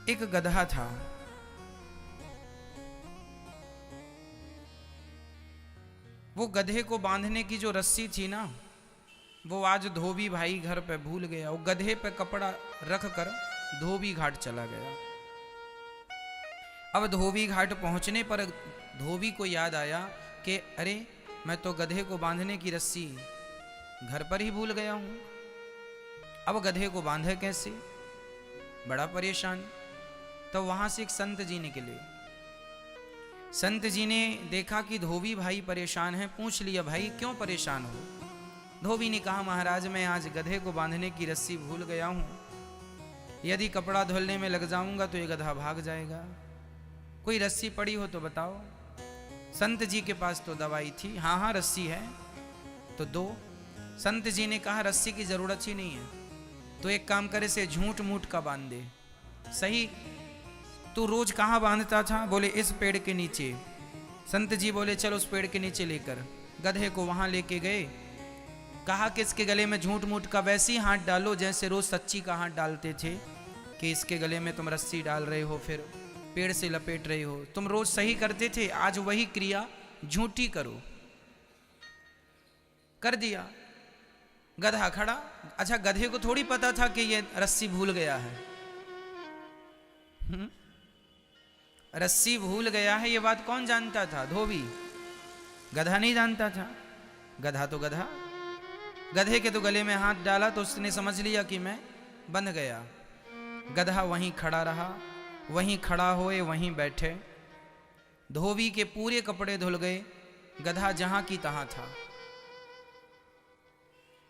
एक गधा था। वो गधे को बांधने की जो रस्सी थी ना, वो आज धोबी भाई घर पे भूल गया। वो गधे पे कपड़ा रख कर धोबी घाट चला गया। अब धोबी घाट पहुंचने पर धोबी को याद आया कि अरे, मैं तो गधे को बांधने की रस्सी घर पर ही भूल गया हूं। अब गधे को बांधे कैसे, बड़ा परेशान। तो वहां से एक संत जी निकले। संत जी ने देखा कि धोबी भाई परेशान है, पूछ लिया, भाई क्यों परेशान हो? धोबी ने कहा, महाराज मैं आज गधे को बांधने की रस्सी भूल गया हूं। यदि कपड़ा धुलने में लग जाऊंगा तो ये गधा भाग जाएगा। कोई रस्सी पड़ी हो तो बताओ। संत जी के पास तो दवाई थी। हाँ हाँ रस्सी है तो दो। संत जी ने कहा, रस्सी की जरूरत ही नहीं है, तो एक काम करे, से झूठ मूठ का बांध दे। सही, तू रोज कहाँ बांधता था? बोले इस पेड़ के नीचे। संत जी बोले चल उस पेड़ के नीचे लेकर। गधे को वहां लेके गए। कहा कि इसके गले में झूठ मूठ का वैसे ही हाथ डालो जैसे रोज सच्ची का हाथ डालते थे, कि इसके गले में तुम रस्सी डाल रहे हो, फिर पेड़ से लपेट रहे हो। तुम रोज सही करते थे, आज वही क्रिया झूठी करो। कर दिया। गधा खड़ा। अच्छा, गधे को थोड़ी पता था कि ये रस्सी भूल गया है। रस्सी भूल गया है ये बात कौन जानता था? धोबी। गधा नहीं जानता था। गधा तो गधा। गधे के तो गले में हाथ डाला तो उसने समझ लिया कि मैं बंध गया। गधा वहीं खड़ा रहा, वहीं खड़ा होए वहीं बैठे। धोबी के पूरे कपड़े धुल गए, गधा जहां की तहां था।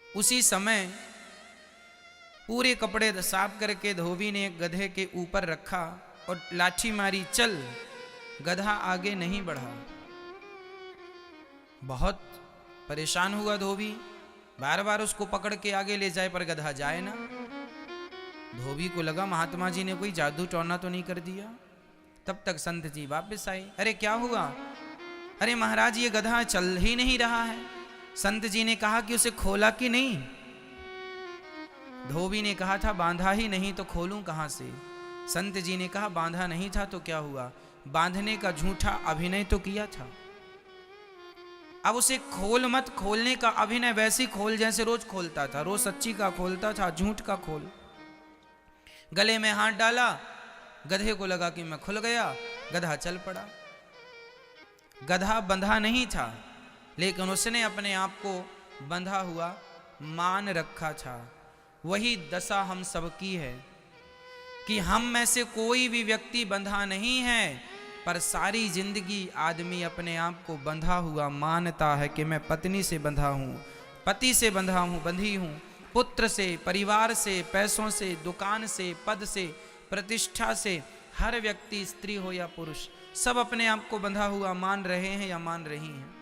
उसी समय पूरे कपड़े साफ करके धोबी ने गधे के ऊपर रखा और लाठी मारी, चल। गधा आगे नहीं बढ़ा। बहुत परेशान हुआ धोबी, बार बार उसको पकड़ के आगे ले जाए पर गधा जाए ना। धोबी को लगा महात्मा जी ने कोई जादू टोना तो नहीं कर दिया। तब तक संत जी वापस आए। अरे क्या हुआ? अरे महाराज ये गधा चल ही नहीं रहा है। संत जी ने कहा कि उसे खोला कि नहीं? धोबी ने कहा था बांधा ही नहीं तो खोलूं कहां से? संत जी ने कहा बांधा नहीं था तो क्या हुआ, बांधने का झूठा अभिनय तो किया था। अब उसे खोल मत, खोलने का अभिनय वैसे खोल जैसे रोज खोलता था। रोज सच्ची का खोलता था, झूठ का खोल। गले में हाथ डाला, गधे को लगा कि मैं खुल गया, गधा चल पड़ा। गधा बंधा नहीं था, लेकिन उसने अपने आप को बंधा हुआ मान रखा था। वही दशा हम सबकी है कि हम में से कोई भी व्यक्ति बंधा नहीं है, पर सारी जिंदगी आदमी अपने आप को बंधा हुआ मानता है कि मैं पत्नी से बंधा हूँ, पति से बंधा हूँ, बंधी हूँ, पुत्र से, परिवार से, पैसों से, दुकान से, पद से, प्रतिष्ठा से। हर व्यक्ति, स्त्री हो या पुरुष, सब अपने आप को बंधा हुआ मान रहे हैं या मान रही हैं।